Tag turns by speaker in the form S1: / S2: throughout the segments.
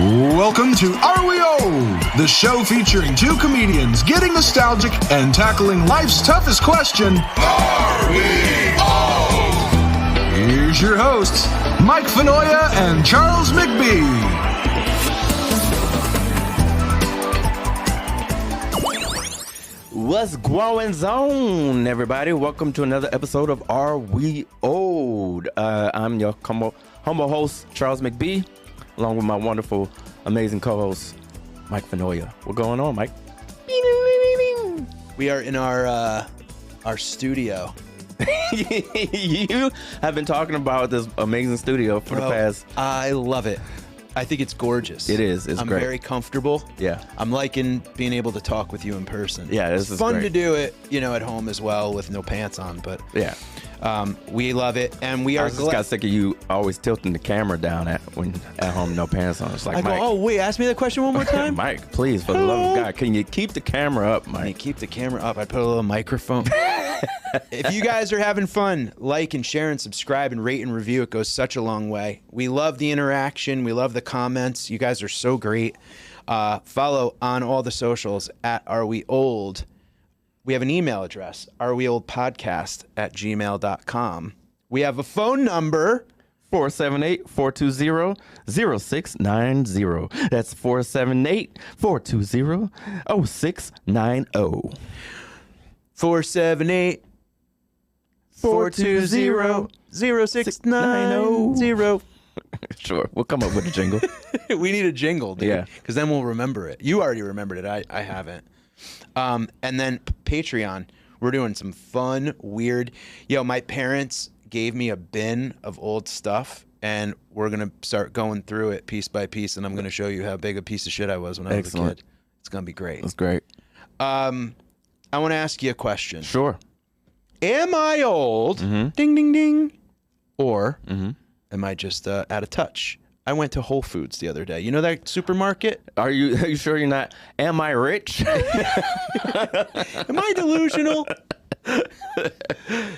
S1: Welcome to Are We Old? The show featuring two comedians getting nostalgic and tackling life's toughest question. Are we old? Here's your hosts, Mike Fenoya and Charles McBee.
S2: What's going on, everybody? Welcome to another episode of Are We Old? I'm your humble host, Charles McBee, along with my wonderful, amazing co-host, Mike Fenoya. What's going on, Mike?
S3: We are in our studio.
S2: You have been talking about this amazing studio for the past...
S3: I love it. I think it's gorgeous.
S2: It is. It's great.
S3: I'm very comfortable.
S2: Yeah.
S3: I'm liking being able to talk with you in person.
S2: Yeah, this is
S3: fun
S2: great.
S3: To do it, at home as well with no pants on. But
S2: yeah,
S3: we love it, and we are.
S2: I just got sick of you always tilting the camera down at home, no pants on. It's like,
S3: I go,
S2: Mike,
S3: oh wait, ask me that question one more time.
S2: Mike, please, for the love of God, can you keep the camera up, Mike?
S3: Can you keep the camera up? I put a little microphone. If you guys are having fun, like and share and subscribe and rate and review. It goes such a long way. We love the interaction. We love the comments. You guys are so great. Follow on all the socials at Are We Old. We have an email address, areweoldpodcast@gmail.com. We have a phone number,
S2: 478-420-0690. That's 478-420-0690.
S3: 478-420-0690.
S2: Sure, we'll come up with a jingle.
S3: We need a jingle, dude.
S2: Yeah.
S3: Because then we'll remember it. You already remembered it. I haven't. And then Patreon. We're doing some fun, weird. My parents gave me a bin of old stuff, and we're going to start going through it piece by piece, and I'm going to show you how big a piece of shit I was when I was a kid. It's going to be great.
S2: That's great.
S3: I want to ask you a question.
S2: Sure.
S3: Am I old?
S2: Mm-hmm.
S3: Ding, ding, ding. Or am I just out of touch? I went to Whole Foods the other day. You know that supermarket?
S2: Are you sure you're not? Am I rich?
S3: Am I delusional?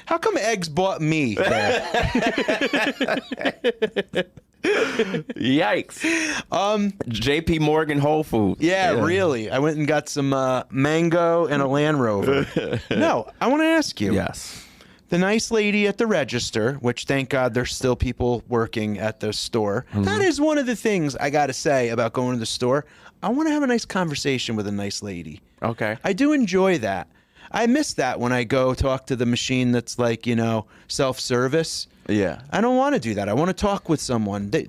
S3: How come eggs bought me there?
S2: Yikes. JP Morgan Whole Foods.
S3: Yeah, really. I went and got some mango and a Land Rover. No, I want to ask you.
S2: Yes.
S3: The nice lady at the register, which thank God there's still people working at the store. Mm-hmm. That is one of the things I got to say about going to the store. I want to have a nice conversation with a nice lady.
S2: Okay.
S3: I do enjoy that. I miss that when I go talk to the machine that's like, self-service.
S2: Yeah.
S3: I don't want to do that. I want to talk with someone that,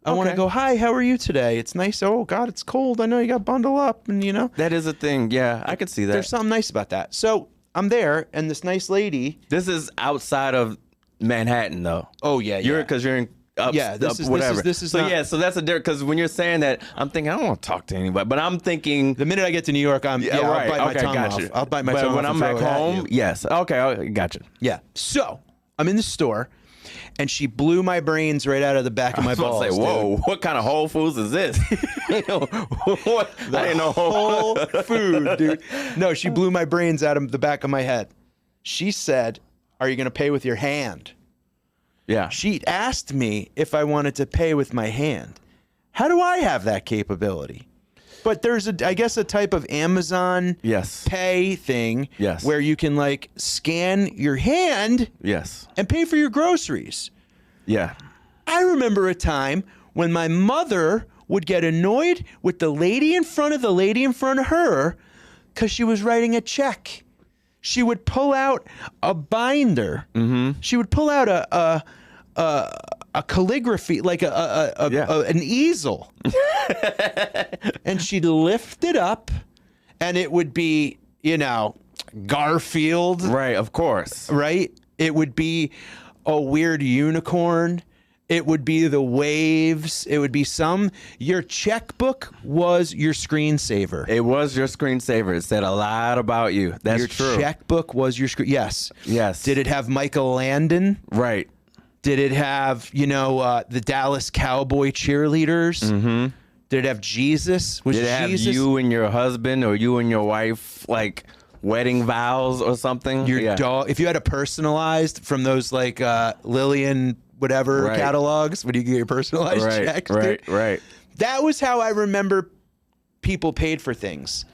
S3: I want to go, hi, how are you today? It's nice. Oh, God, it's cold. I know you got bundle up and,
S2: That is a thing. Yeah, I could see that.
S3: There's something nice about that. So I'm there, and this nice lady.
S2: This is outside of Manhattan, though.
S3: Oh, yeah.
S2: Because you're in whatever.
S3: This is so,
S2: not, so that's a different, because when you're saying that, I'm thinking, I don't want to talk to anybody, but I'm thinking.
S3: The minute I get to New York, I'll bite my tongue off. I'll bite my tongue off.
S2: But when I'm back home, yes. Okay, gotcha.
S3: Yeah. So I'm in the store, and she blew my brains right out of the back of my balls.
S2: I was about to say, whoa, what kind of Whole Foods is this? I didn't know
S3: Whole Food, dude. No, she blew my brains out of the back of my head. She said, "Are you going to pay with your hand?"
S2: Yeah.
S3: She asked me if I wanted to pay with my hand. How do I have that capability? But there's I guess a type of Amazon Pay thing where you can scan your hand and pay for your groceries.
S2: Yeah.
S3: I remember a time when my mother would get annoyed with the lady in front of her because she was writing a check. She would pull out a binder. Mm-hmm. She would pull out a calligraphy, like an easel. And she'd lift it up, and it would be, Garfield.
S2: Right, of course.
S3: Right? It would be a weird unicorn. It would be the waves. It would be your checkbook was your screensaver.
S2: It was your screensaver. It said a lot about you. That's true.
S3: Your checkbook was your Yes.
S2: Yes.
S3: Did it have Michael Landon?
S2: Right.
S3: Did it have, the Dallas Cowboy cheerleaders? Mm-hmm. Did it have Jesus?
S2: Did it have you and your husband or you and your wife, wedding vows or something?
S3: Your dog. If you had a personalized from those, Lillian whatever catalogs, when you get your personalized checks.
S2: Right.
S3: That was how I remember people paid for things.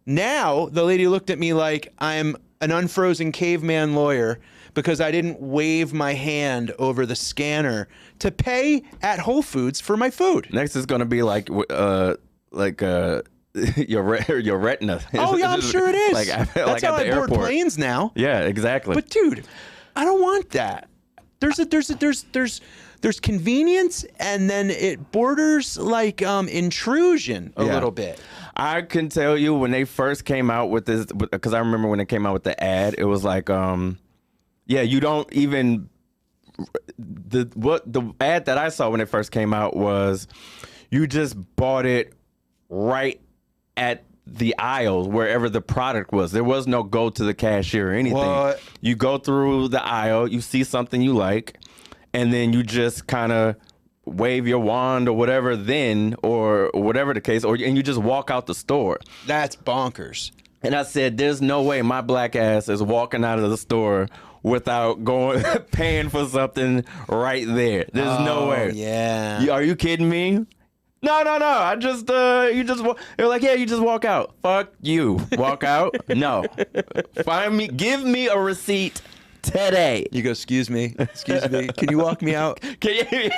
S3: Now, the lady looked at me like I'm an unfrozen caveman lawyer because I didn't wave my hand over the scanner to pay at Whole Foods for my food.
S2: Next is going to be like your retina.
S3: Oh, yeah, I'm sure it is.
S2: That's
S3: That's how I board planes now.
S2: Yeah, exactly.
S3: But dude, I don't want that. There's convenience, and then it borders like intrusion a little bit.
S2: I can tell you when they first came out with this, because I remember when they came out with the ad, it was like, you don't even the ad that I saw when it first came out was you just bought it right at the aisles wherever the product was. There was no go to the cashier or anything.
S3: What?
S2: You go through the aisle, you see something you like, and then you just kind of wave your wand or whatever then, or whatever the case, and you just walk out the store.
S3: That's bonkers.
S2: And I said, there's no way my black ass is walking out of the store without going paying for something right there. There's no way.
S3: Yeah.
S2: Are you kidding me? No. I just they're like, yeah, you just walk out. Fuck you. Walk out? No. Give me a receipt today.
S3: You go, excuse me. Can you walk me out?
S2: Can you?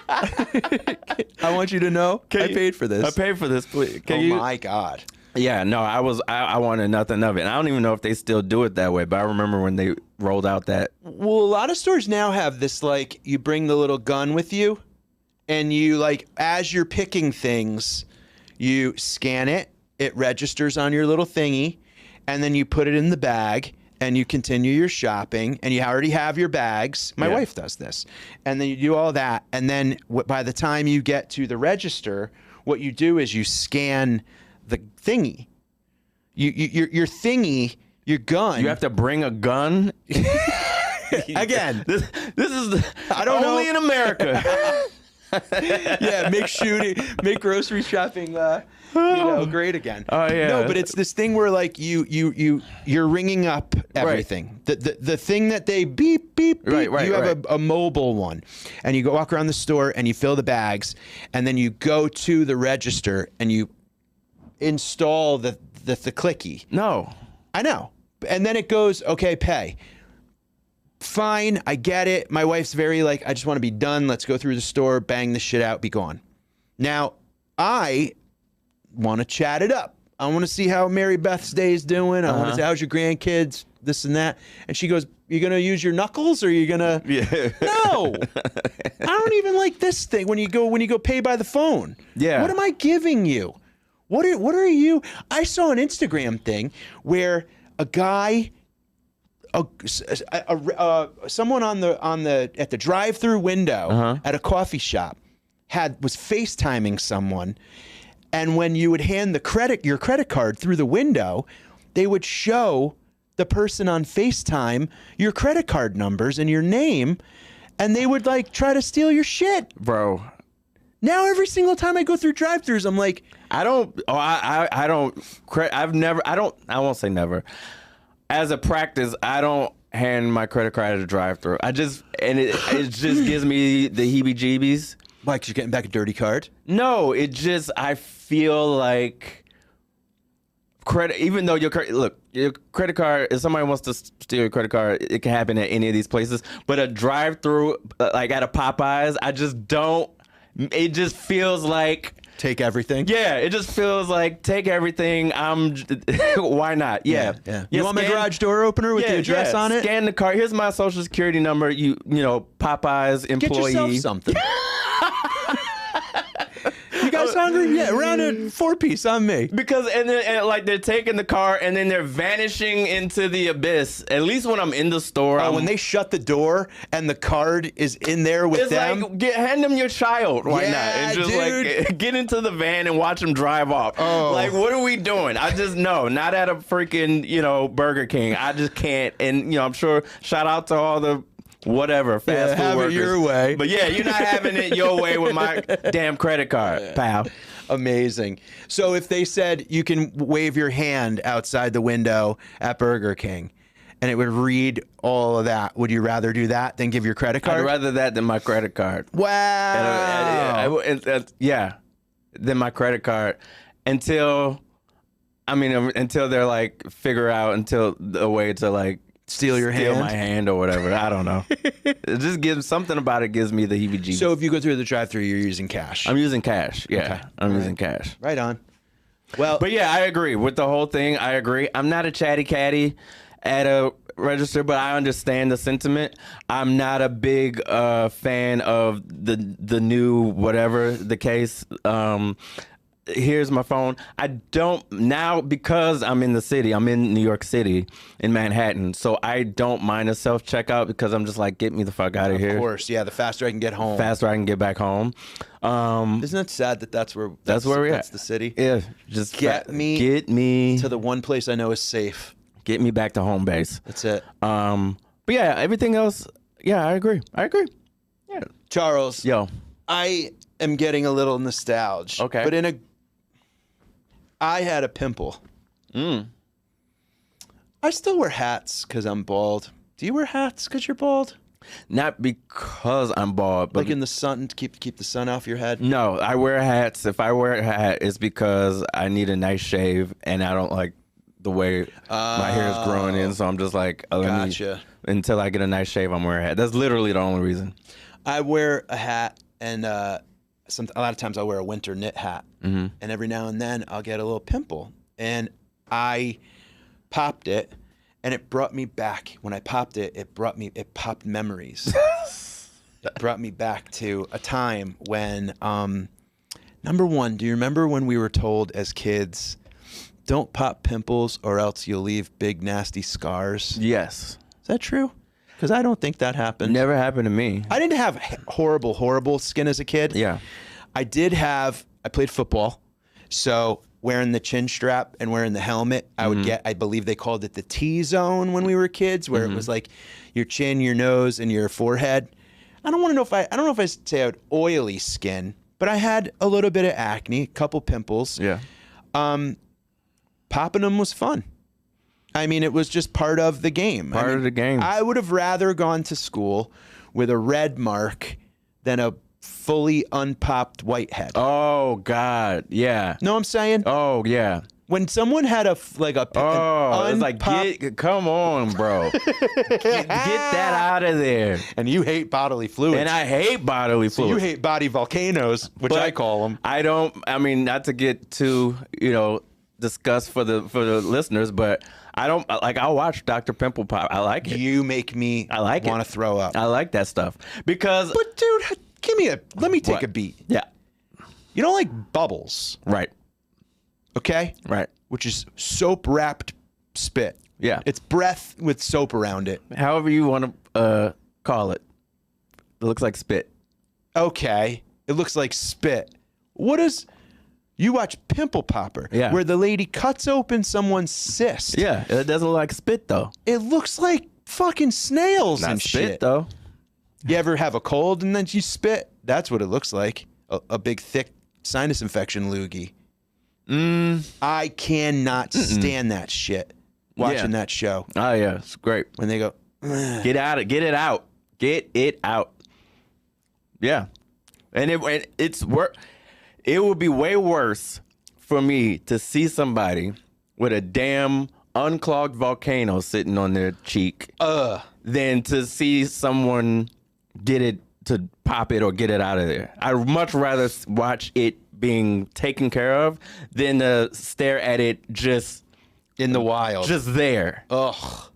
S3: I want you to know I paid for this.
S2: I paid for this, please.
S3: My God.
S2: Yeah, no, I wanted nothing of it. And I don't even know if they still do it that way, but I remember when they rolled out that.
S3: Well, a lot of stores now have this, like, you bring the little gun with you, and you, like, as you're picking things, you scan it, it registers on your little thingy, and then you put it in the bag, and you continue your shopping, and you already have your bags. My wife does this. And then you do all that, and then by the time you get to the register, what you do is you scan the thingy. Your thingy, your gun.
S2: You have to bring a gun?
S3: Again.
S2: This is
S3: I don't
S2: only
S3: know.
S2: in America.
S3: Yeah, make grocery shopping great again.
S2: Oh yeah.
S3: No, but it's this thing where like you're ringing up everything. Right. The thing that they beep beep beep.
S2: Right,
S3: you have a mobile one, and you go walk around the store and you fill the bags, and then you go to the register and you install the clicky.
S2: No.
S3: I know. And then it goes, okay, pay. Fine, I get it. My wife's very like, I just want to be done. Let's go through the store, bang the shit out, be gone. Now, I want to chat it up. I want to see how Mary Beth's day is doing. I want to say, how's your grandkids, this and that. And she goes, you going to use your knuckles or are you going to?
S2: Yeah.
S3: No. I don't even like this thing when you go pay by the phone.
S2: Yeah.
S3: What am I giving you? What are you? I saw an Instagram thing where a guy, someone at the drive-through window at a coffee shop was FaceTiming someone, and when you would hand your credit card through the window, they would show the person on FaceTime your credit card numbers and your name, and they would like try to steal your shit,
S2: bro.
S3: Now every single time I go through drive-thrus, I'm like,
S2: I won't say never. As a practice, I don't hand my credit card at a drive-thru. It just gives me the heebie-jeebies.
S3: why, 'cause you're getting back a dirty card?
S2: No, I feel like credit, even though your credit card, if somebody wants to steal your credit card, it can happen at any of these places. But a drive-thru, like at a Popeyes, I just don't. It just feels like
S3: take everything.
S2: Yeah, it just feels like take everything. Why not? Yeah.
S3: You want my garage door opener with the address on it?
S2: Scan the card. Here's my social security number. You know, Popeyes employee.
S3: Get yourself something. You guys hungry? Yeah, round a 4-piece on me.
S2: Because and like they're taking the car and then they're vanishing into the abyss. At least when I'm in the store.
S3: When they shut the door and the card is in there with them.
S2: Like, hand them your child. Why not? And just
S3: dude.
S2: like get into the van and watch them drive off.
S3: Oh.
S2: Like, what are we doing? I just know. Not at a freaking, Burger King. I just can't. And, I'm sure, shout out to all the whatever fast food
S3: have
S2: workers.
S3: it your way.
S2: But yeah, you're not having it your way with my damn credit card, pal.
S3: Amazing. So if they said you can wave your hand outside the window at Burger King and it would read all of that, would you rather do that than give your credit card?
S2: I'd rather that than my credit card.
S3: Wow.
S2: Yeah. than my credit card until they're like figure out until a way to like
S3: Steal your
S2: steal
S3: hand?
S2: my hand or whatever. I don't know. It just gives something about it gives me the heebie-jeebies.
S3: So if you go through the drive-thru, you're using cash.
S2: I'm using cash. Yeah,
S3: Okay.
S2: I'm using cash.
S3: Right on. Well,
S2: But yeah, I agree with the whole thing. I agree. I'm not a chatty catty at a register, but I understand the sentiment. I'm not a big fan of the new whatever the case. Here's my phone. I don't now because I'm in the city. I'm in New York City, in Manhattan. So I don't mind a self checkout because I'm just like, get me the fuck out of here.
S3: of course, yeah. The faster I can get home.
S2: Faster I can get back home.
S3: Isn't that sad that that's where
S2: That's where we're
S3: that's
S2: at.
S3: the city?
S2: Yeah, just
S3: Get me
S2: to
S3: to the one place I know is safe.
S2: get me back to home base.
S3: That's it.
S2: But yeah, everything else. Yeah, I agree. Yeah.
S3: Charles,
S2: Yo.
S3: I am getting a little nostalgia.
S2: Okay.
S3: But I had a pimple. I still wear hats because I'm bald. Do you wear hats because you're bald?
S2: Not because I'm bald, but
S3: Like in the sun to keep the sun off your head?
S2: no, I wear hats. If I wear a hat, it's because I need a nice shave, and I don't like the way my hair is growing in. So I'm just like,
S3: Gotcha.
S2: Until I get a nice shave, I'm wearing a hat. That's literally the only reason.
S3: I wear a hat, and a lot of times I'll wear a winter knit hat, and every now and then I'll get a little pimple, and I popped it, and it brought me back. When I popped it, it popped memories. It brought me back to a time when, number one, do you remember when we were told as kids, don't pop pimples or else you'll leave big nasty scars?
S2: Yes.
S3: Is that true? Because I don't think that happened.
S2: Never happened to me.
S3: I didn't have horrible skin as a kid.
S2: Yeah.
S3: I played football. So wearing the chin strap and wearing the helmet, I would get, I believe they called it the T-zone when we were kids, where it was like your chin, your nose, and your forehead. I don't know if I say I had oily skin, but I had a little bit of acne, a couple pimples.
S2: Yeah.
S3: Popping them was fun. I mean, it was just part of the game.
S2: Part of the game.
S3: I would have rather gone to school with a red mark than a fully unpopped whitehead.
S2: Oh God. Yeah.
S3: Know what I'm saying?
S2: Oh yeah.
S3: When someone had
S2: It's like come on, bro. get that out of there.
S3: and you hate bodily fluids.
S2: And I hate bodily
S3: so
S2: fluids.
S3: you hate body volcanoes, which
S2: But
S3: I call them.
S2: I mean, not to get too, discuss for the listeners, but I don't like. I'll watch Dr. Pimple Pop. I like it.
S3: You make me
S2: I like
S3: want
S2: it.
S3: to throw up.
S2: I like that stuff because.
S3: But dude, let me take
S2: What?
S3: a beat.
S2: Yeah.
S3: You don't like bubbles,
S2: Right.
S3: okay?
S2: Right.
S3: Which is soap wrapped spit.
S2: Yeah.
S3: It's breath with soap around it.
S2: However you want to call it. It looks like spit.
S3: Okay. It looks like spit. You watch Pimple Popper,
S2: Yeah.
S3: where the lady cuts open someone's cyst.
S2: Yeah. It doesn't look like spit though.
S3: It looks like fucking snails
S2: Not
S3: and
S2: spit
S3: shit.
S2: though.
S3: You ever have a cold and then you spit? That's what it looks like. A big, thick sinus infection loogie. I cannot stand that shit watching that show.
S2: Oh yeah, it's great.
S3: When they go,
S2: Get out. Get it out. Get it out. Yeah, and it's work. It would be way worse for me to see somebody with a damn unclogged volcano sitting on their cheek than to see someone get it to pop it or get it out of there. I'd much rather watch it being taken care of than to stare at it just
S3: in the wild.
S2: just there.
S3: Ugh.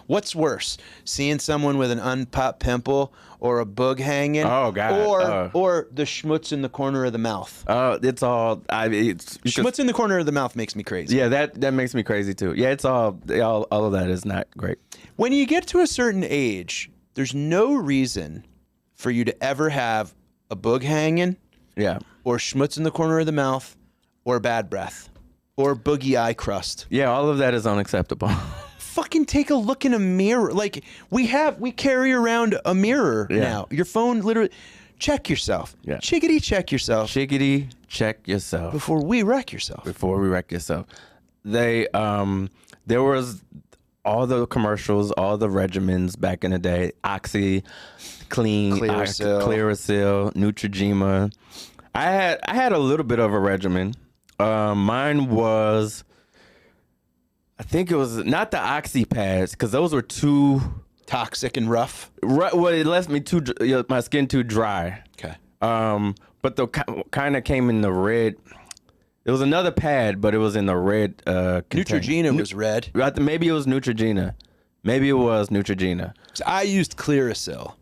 S3: What's worse, seeing someone with an unpopped pimple or a bug hanging?
S2: Oh, God.
S3: Or the schmutz in the corner of the mouth.
S2: It's all. It's because-
S3: Schmutz in the corner of the mouth makes me crazy.
S2: Yeah, that makes me crazy too. Yeah, it's all of that is not great.
S3: When you get to a certain age, there's no reason for you to ever have a bug hanging
S2: Yeah.
S3: or schmutz in the corner of the mouth or bad breath or boogie eye crust.
S2: Yeah, all of that is unacceptable.
S3: Fucking take a look in a mirror. Like we carry around a mirror now. Your phone literally check yourself.
S2: Yeah.
S3: Chickadee check yourself
S2: Chickadee, check yourself
S3: before we wreck yourself.
S2: before we wreck yourself. There was all the commercials, all the regimens back in the day. Oxy, Clean,
S3: Clearasil.
S2: Clearasil, Neutrogena. I had a little bit of a regimen. Mine was, I think it was not the oxy pads because those were too
S3: Toxic and rough.
S2: right. Well, it left me my skin too dry.
S3: Okay.
S2: But the kind of came in the red. It was another pad, but it was in the red.
S3: Neutrogena was red.
S2: Maybe it was Neutrogena.
S3: So I used Clearasil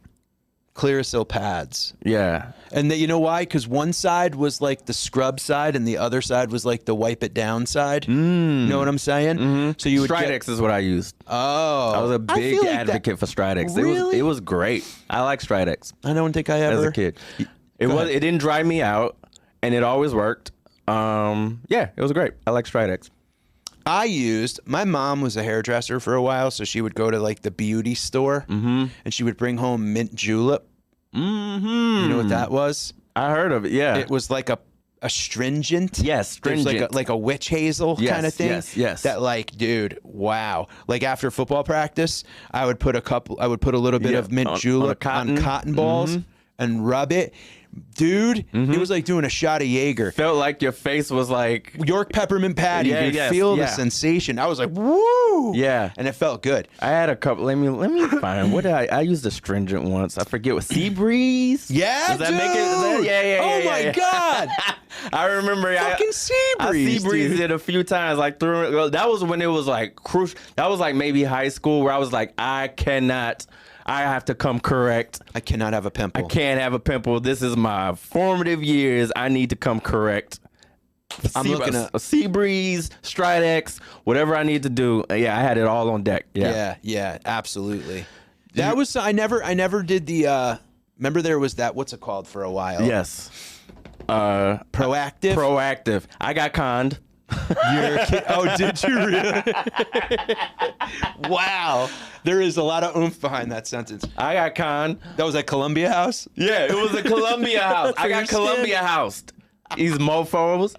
S3: pads.
S2: Yeah.
S3: And you know why? Because one side was like the scrub side, and the other side was like the wipe it down side. You know what I'm saying?
S2: Mm-hmm.
S3: So you would
S2: Stridex is what I used.
S3: Oh,
S2: I was a big
S3: feel like
S2: advocate for Stridex.
S3: Really?
S2: It was great. I like Stridex
S3: I don't think I ever.
S2: as a kid. It didn't dry me out, and it always worked. Yeah, it was great. I like Stridex.
S3: My mom was a hairdresser for a while, so she would go to like the beauty store, and she would bring home mint julep.
S2: Mm-hmm.
S3: You know what that was?
S2: I heard of it. Yeah.
S3: It was like a astringent.
S2: Yes,
S3: There's
S2: stringent.
S3: like a witch hazel
S2: Yes,
S3: kind of thing.
S2: yes.
S3: That like, dude, wow. Like after football practice, I would put a little bit of mint julep on cotton balls and rub it. Dude, it was like doing a shot of Jaeger.
S2: Felt like your face was like
S3: York peppermint patty.
S2: Yeah,
S3: you could
S2: yes,
S3: feel the
S2: yeah.
S3: sensation. I was like, woo!
S2: Yeah.
S3: And it felt good.
S2: I had a couple. Let me find. What did I used astringent once. I forget what Sea Breeze.
S3: Yeah,
S2: Does that
S3: dude.
S2: make it? Yeah.
S3: Oh my God.
S2: I remember.
S3: Fucking Sea Breeze.
S2: I Sea Breezed it a few times. Like that was when it was like crucial. That was like maybe high school where I was like, I have to come correct.
S3: I cannot have a pimple.
S2: I can't have a pimple. This is my formative years. I need to come correct.
S3: I'm looking at
S2: a Sea Breeze, Stridex, whatever I need to do. Yeah, I had it all on deck.
S3: Yeah, absolutely. That was I never did the remember there was that, what's it called for a while?
S2: Yes.
S3: Proactive.
S2: Proactive. I got conned.
S3: You're a kid. Oh, did you really? Wow. There is a lot of oomph behind that sentence.
S2: I got conned.
S3: That was at Columbia House?
S2: Yeah, it was a Columbia House. I got Columbia Housed. These mofos.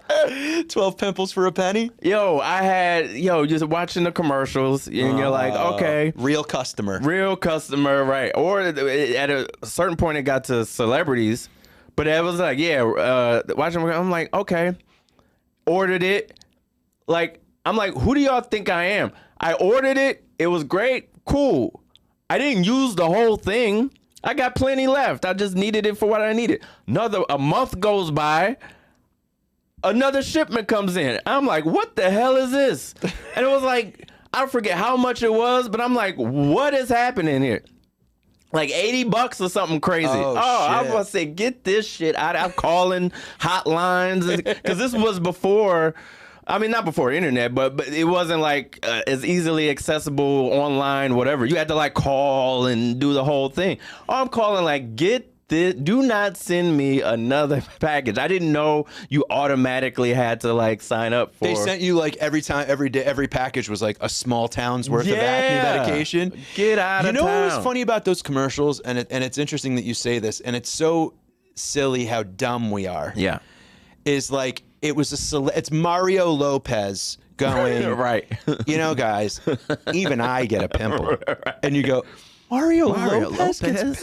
S3: 12 pimples for a penny?
S2: I had just watching the commercials, and you're like, okay.
S3: Real customer,
S2: right. Or at a certain point, it got to celebrities, but it was like, watching, I'm like, okay. Ordered it. Like, I'm like, who do y'all think I am? I ordered it. It was great. Cool. I didn't use the whole thing. I got plenty left. I just needed it for what I needed. A month goes by. Another shipment comes in. I'm like, what the hell is this? And it was like, I forget how much it was, but I'm like, what is happening here? Like $80 or something crazy. I was going to say, get this shit out. I'm calling hotlines because this was before. I mean, not before internet, but it wasn't like as easily accessible online, whatever. You had to like call and do the whole thing. I'm calling like, get this. Do not send me another package. I didn't know you automatically had to like sign up for.
S3: They sent you like every day, every package was like a small town's worth of acne medication.
S2: Get out of town.
S3: You know what was funny about those commercials? And it's interesting that you say this, and it's so silly how dumb we are.
S2: Yeah.
S3: Is like, it's Mario Lopez going,
S2: right.
S3: Guys, even I get a pimple. Right. And you go, Mario Lopez gets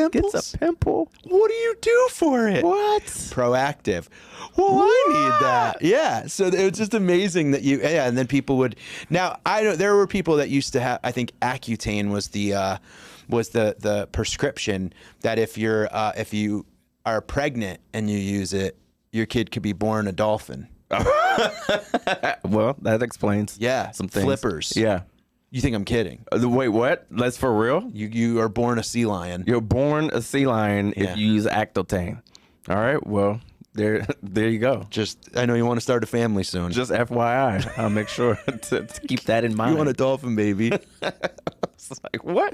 S2: a pimple.
S3: What do you do for it?
S2: What?
S3: Proactive. Well, what? I need that. Yeah. So it was just amazing that and then people would. Now there were people that used to have. I think Accutane was the prescription that if you are pregnant and you use it, your kid could be born a dolphin.
S2: Well, that explains.
S3: Yeah.
S2: Some things.
S3: Flippers.
S2: Yeah.
S3: You think I'm kidding?
S2: Wait, what? That's for real?
S3: You are born a sea lion.
S2: You're born a sea lion if you use Actotane. All right. Well, there you go.
S3: I know you want to start a family soon.
S2: Just FYI, I'll make sure to keep that in mind.
S3: You want a dolphin baby?
S2: It's like, what?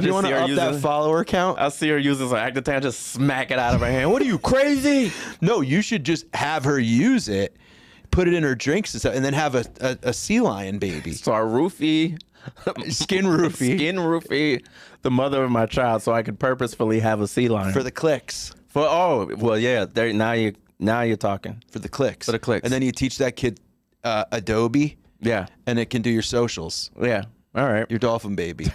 S3: You want to up that follower count?
S2: I see her using some Actotane, just smack it out of her hand. What are you, crazy?
S3: No, you should just have her use it, put it in her drinks and stuff, and then have a sea lion baby.
S2: So a roofie.
S3: Skin roofie.
S2: Skin roofie, the mother of my child, so I could purposefully have a sea lion.
S3: For the clicks.
S2: Now you're talking.
S3: For the clicks.
S2: For the clicks.
S3: And then you teach that kid Adobe.
S2: Yeah.
S3: And it can do your socials.
S2: Yeah. All right.
S3: Your dolphin baby.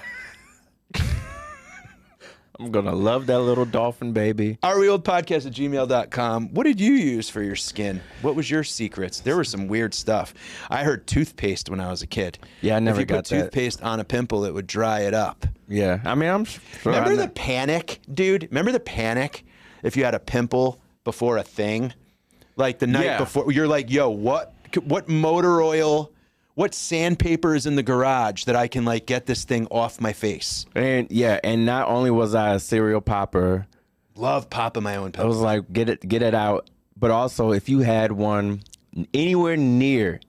S2: I'm going to love that little dolphin baby.
S3: ourweoldpodcast@gmail.com. What did you use for your skin? What was your secrets? There was some weird stuff. I heard toothpaste when I was a kid.
S2: Yeah, I never
S3: if you
S2: got
S3: put
S2: that.
S3: toothpaste on a pimple, it would dry it up.
S2: Yeah. I mean, I'm sure.
S3: Remember the panic, dude? Remember the panic if you had a pimple before a thing? Like the night before, you're like, yo, what motor oil, what sandpaper is in the garage that I can like get this thing off my face?
S2: And yeah, and not only was I a cereal popper,
S3: Love popping my own
S2: I
S3: pimples.
S2: was like, get it out. But also, if you had one anywhere near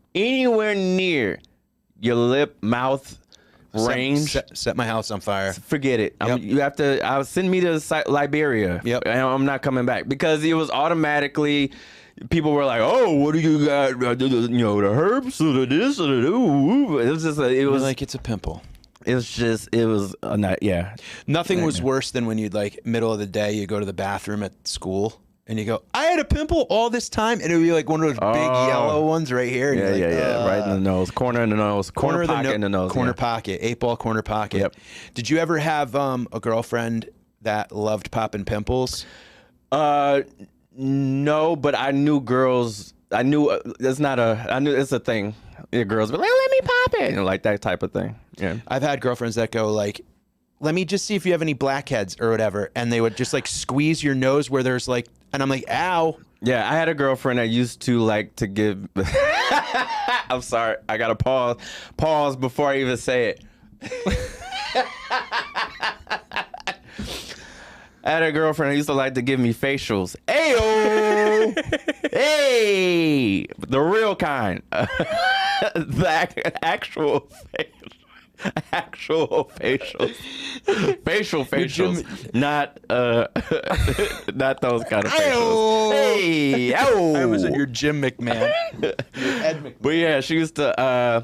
S2: your lip, mouth range,
S3: Set my house on fire.
S2: forget it.
S3: Yep.
S2: You have to send me to Liberia.
S3: Yep.
S2: And I'm not coming back because it was automatically. People were like, "Oh, what do you got? You know, the herbs or the this or the ooh." It was just, it was
S3: Like it's a pimple.
S2: it was not, yeah.
S3: Nothing was worse than when you'd like middle of the day, you go to the bathroom at school and you go, I had a pimple all this time. And it would be like one of those big yellow ones right here. And
S2: Yeah,
S3: you're like,
S2: right in the nose, corner in the nose, corner pocket in the nose,
S3: corner
S2: yeah.
S3: pocket, 8-ball corner pocket.
S2: Yep.
S3: Did you ever have a girlfriend that loved popping pimples?
S2: No, but I knew girls. I knew I knew it's a thing. Yeah, girls be like, let me pop it, and like that type of thing. Yeah.
S3: I've had girlfriends that go like, let me just see if you have any blackheads or whatever. And they would just like squeeze your nose where there's like, and I'm like, ow.
S2: Yeah, I had a girlfriend that used to like to give. I'm sorry, I gotta pause before I even say it. I had a girlfriend that used to like to give me facials. Ayo! Hey! The real kind. The actual facials. Facial facials. Not not those kind of facials. Hey! Ow!
S3: I was in your Jim McMahon. Your Ed McMahon.
S2: But yeah, she used to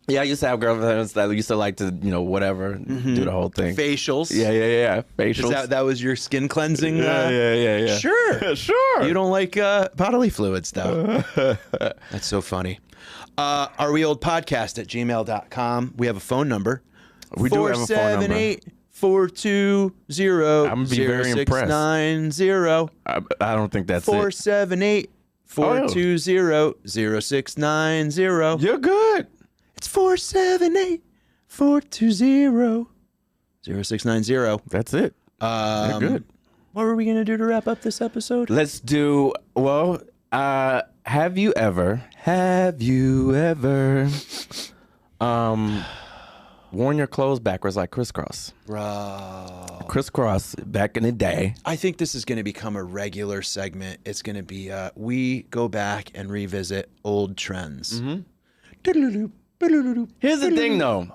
S2: I used to have girlfriends that used to like to, whatever, do the whole thing.
S3: Facials.
S2: Yeah. Facials.
S3: That was your skin cleansing?
S2: Yeah.
S3: Sure.
S2: Sure.
S3: You don't like bodily fluid stuff. That's so funny. Are we old podcast at gmail.com? We have a phone number.
S2: We do have a phone number.
S3: 478-420-0690.
S2: I'm gonna be very impressed. I don't think that's it.
S3: 478-420-0690.
S2: You're good.
S3: It's 478-420-0690.
S2: That's it. You're good.
S3: What were we going to do to wrap up this episode?
S2: Let's do, have you ever worn your clothes backwards like crisscross?
S3: Bro.
S2: Crisscross back in the day.
S3: I think this is going to become a regular segment. It's going to be we go back and revisit old trends.
S2: Here's the thing, though.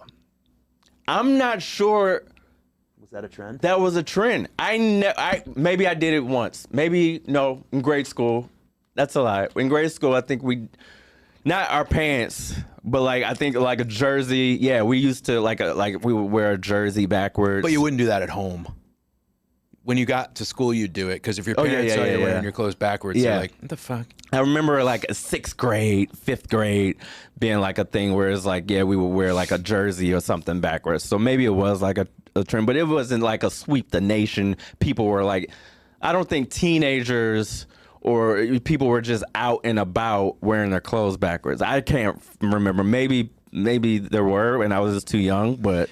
S2: I'm not sure
S3: Was that a trend?
S2: that was a trend. Maybe I did it once. Maybe no, in grade school. That's a lie. In grade school, I think not our pants, but like I think like a jersey. Yeah, we used to like we would wear a jersey backwards.
S3: But you wouldn't do that at home. When you got to school, you'd do it because if your parents saw you wearing your clothes backwards,
S2: Yeah.
S3: you're like, what the fuck?
S2: I remember like 6th grade, 5th grade being like a thing where it's like, yeah, we would wear like a jersey or something backwards. So maybe it was like a trend, but it wasn't like a sweep the nation. People were like, I don't think teenagers or people were just out and about wearing their clothes backwards. I can't remember. Maybe there were and I was just too young, but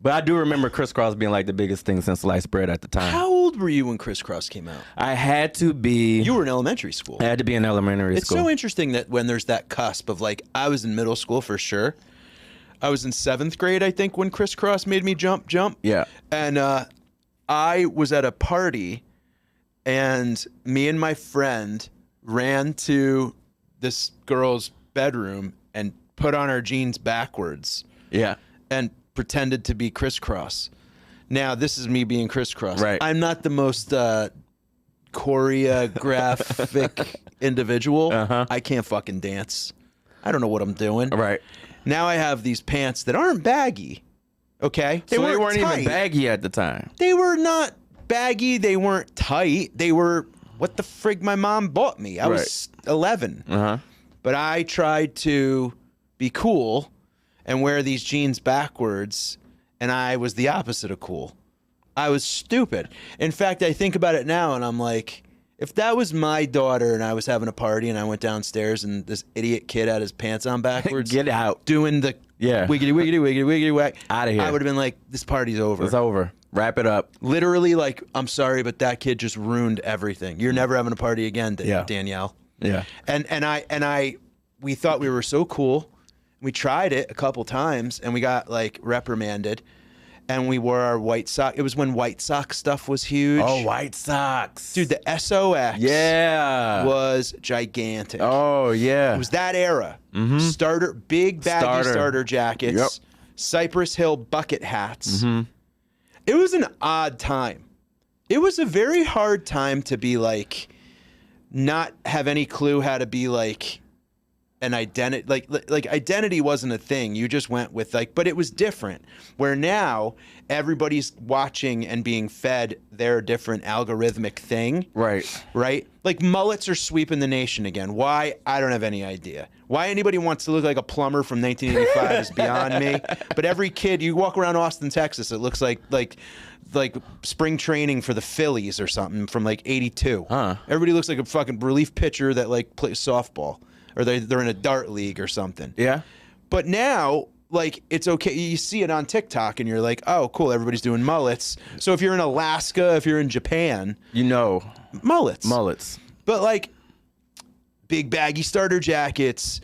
S2: I do remember crisscross being like the biggest thing since sliced bread at the time.
S3: How old were you when crisscross came out?
S2: I had to be.
S3: You were in elementary school.
S2: I had to be in elementary
S3: It's
S2: school.
S3: so interesting that when there's that cusp of like, I was in middle school for sure. I was in 7th grade, I think, when crisscross made me jump.
S2: Yeah.
S3: And I was at a party, and me and my friend ran to this girl's bedroom and put on our jeans backwards.
S2: Yeah.
S3: And pretended to be crisscross. Now, this is me being crisscross.
S2: Right.
S3: I'm not the most choreographic individual. I can't fucking dance. I don't know what I'm doing.
S2: Right.
S3: Now I have these pants that aren't baggy. Okay?
S2: They weren't
S3: tight.
S2: even baggy at the time.
S3: They were not baggy. They weren't tight. They were what the frig my mom bought me. I was 11. But I tried to be cool and wear these jeans backwards, and I was the opposite of cool. I was stupid. In fact, I think about it now and I'm like, if that was my daughter and I was having a party and I went downstairs and this idiot kid had his pants on backwards.
S2: Get out.
S3: Doing the wiggity, wiggity, wiggity, wiggity, whack.
S2: Out of here.
S3: I would have been like, this party's over.
S2: It's over. Wrap it up.
S3: Literally, like, I'm sorry, but that kid just ruined everything. You're never having a party again, Danielle.
S2: Yeah.
S3: And we thought we were so cool. We tried it a couple times and we got like reprimanded. And we wore our White Sox. It was when White Sox stuff was huge.
S2: Oh, White Sox.
S3: Dude, the SOX was gigantic.
S2: Oh, yeah.
S3: It was that era. Starter, big baggy starter jackets,
S2: Yep.
S3: Cypress Hill bucket hats. It was an odd time. It was a very hard time to be like, not have any clue how to be like an identity. Like identity wasn't a thing. You just went with like, but it was different. Where now everybody's watching and being fed their different algorithmic thing.
S2: Right.
S3: Right? Like mullets are sweeping the nation again. Why? I don't have any idea. Why anybody wants to look like a plumber from 1985 is beyond me. But every kid, you walk around Austin, Texas, it looks like spring training for the Phillies or something from like 82. Everybody looks like a fucking relief pitcher that like plays softball. Or they're in a dart league or something. Yeah. But now, like, it's okay. You see it on TikTok and you're like, oh, cool, everybody's doing mullets. So if you're in Alaska, if you're in Japan,
S2: you know,
S3: mullets. But like big baggy starter jackets,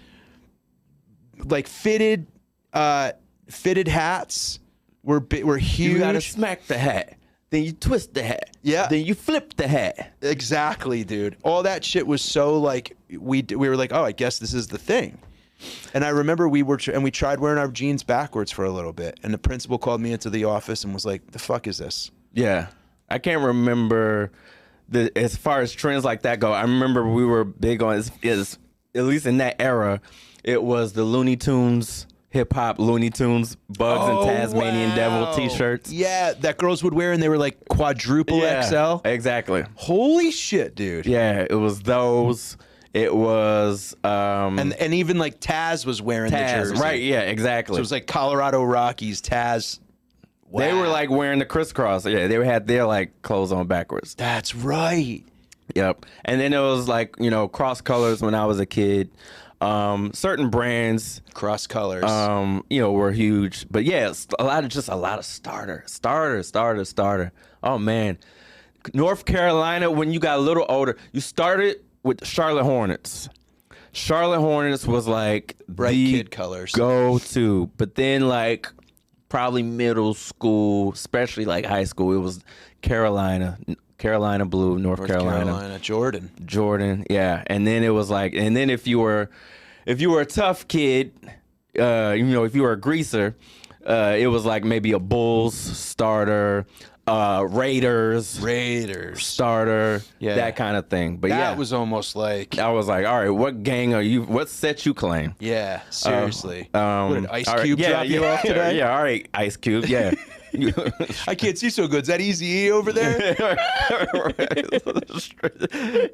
S3: like fitted hats were huge.
S2: You gotta smack the hat. Then you twist the hat.
S3: Yeah.
S2: Then you flip the hat.
S3: Exactly, dude. All that shit was so like we were like, oh, I guess this is the thing. And I remember we tried wearing our jeans backwards for a little bit, and the principal called me into the office and was like, "The fuck is this?"
S2: Yeah, I can't remember as far as trends like that go. I remember we were big on is at least in that era. It was the Looney Tunes. Hip-hop Looney Tunes, Bugs and Tasmanian Devil t-shirts.
S3: Yeah, that girls would wear, and they were like quadruple XL.
S2: Exactly.
S3: Holy shit, dude.
S2: Yeah, it was those. It was...
S3: and even like Taz was wearing the jersey.
S2: Right, yeah, exactly.
S3: So it was like Colorado Rockies, Taz. Wow.
S2: They were like wearing the crisscross. Yeah, they had their like clothes on backwards.
S3: That's right.
S2: Yep. And then it was like, cross colors when I was a kid. Certain brands,
S3: cross colors,
S2: were huge, but yeah, a lot of starter. Oh man, North Carolina, when you got a little older, you started with Charlotte Hornets. Charlotte Hornets was like
S3: bright kid colors
S2: go-to, but then like probably middle school, especially like high school, it was Carolina blue, North Carolina, Jordan, yeah. And then it was like, and then if you were a tough kid, if you were a greaser, it was like maybe a Bulls starter, Raiders starter, that kind of thing. But
S3: that was almost like,
S2: I was like, all right, what gang are you? What set you claim?
S3: Yeah, seriously. What did Ice Cube drop you off today?
S2: Yeah, all right, Ice Cube, yeah.
S3: I can't see so good. Is that Eazy-E over there?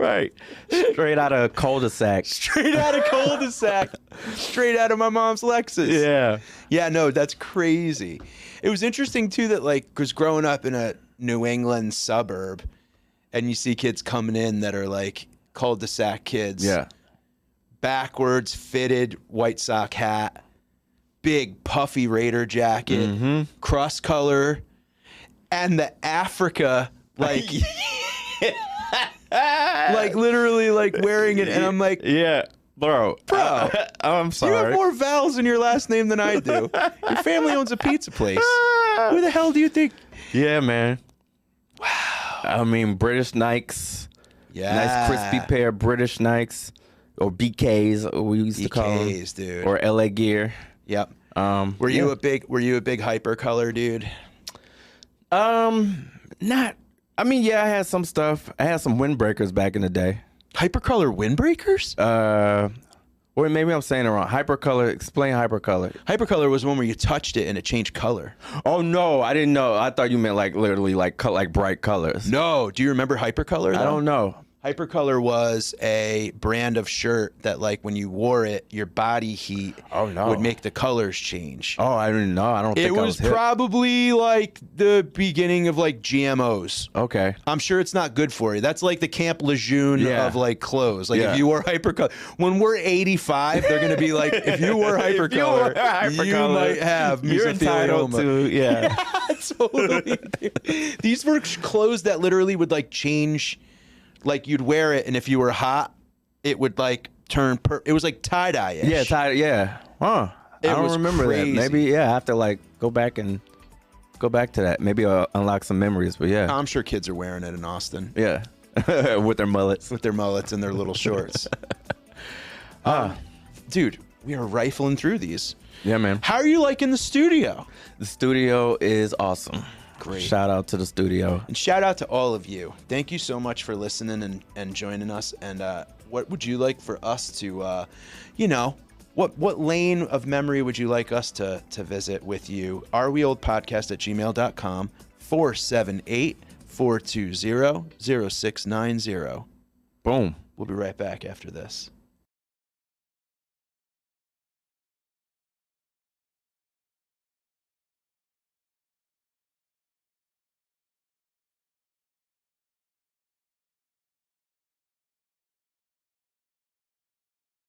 S2: Right. Straight out of cul-de-sac.
S3: Straight out of my mom's Lexus.
S2: Yeah.
S3: Yeah, no, that's crazy. It was interesting, too, that, like, because growing up in a New England suburb, and you see kids coming in that are, like, cul-de-sac kids.
S2: Yeah.
S3: Backwards, fitted White Sox hat. Big puffy Raider jacket, cross color, and the Africa, like, like literally like wearing it. And I'm like,
S2: yeah, bro, I'm sorry.
S3: You have more vowels in your last name than I do. Your family owns a pizza place. Who the hell do you think?
S2: Yeah, man. Wow. I mean, British Nikes.
S3: Yeah.
S2: Nice crispy pair of British Nikes, or BKs, we used to call them,
S3: dude.
S2: or LA Gear.
S3: Yep. Were you a big hypercolor dude?
S2: Not. I mean, yeah, I had some stuff. I had some windbreakers back in the day.
S3: Hypercolor windbreakers?
S2: Or maybe I'm saying it wrong. Hypercolor. Explain hypercolor.
S3: Hypercolor was one where you touched it and it changed color.
S2: Oh no, I didn't know. I thought you meant like literally like bright colors.
S3: No. Do you remember hypercolor? Though?
S2: I don't know.
S3: Hypercolor was a brand of shirt that, like, when you wore it, your body heat would make the colors change.
S2: Oh, I didn't know. I don't think
S3: It was probably like the beginning of like GMOs.
S2: Okay.
S3: I'm sure it's not good for you. That's like the Camp Lejeune of like clothes. Like if you wore Hypercolor, when we're 85, they're gonna be like, if you wore Hypercolor, you might have
S2: You're entitled to,
S3: yeah, totally. These were clothes that literally would like change. Like you'd wear it, and if you were hot, it would like turn. It was like tie dye.
S2: Yeah, yeah. Huh. I don't remember
S3: crazy.
S2: that. Maybe I have to like go back to that. Maybe I'll unlock some memories. But yeah,
S3: I'm sure kids are wearing it in Austin.
S2: Yeah, with their mullets,
S3: and their little shorts. Dude, we are rifling through these.
S2: Yeah, man.
S3: How are you liking the studio?
S2: The studio is awesome.
S3: Great.
S2: Shout out to the studio.
S3: And shout out to all of you. Thank you so much for listening and joining us. And what would you like for us to, what lane of memory would you like us to visit with you? areweoldpodcast@gmail.com, 478-420-0690.
S2: Boom.
S3: We'll be right back after this.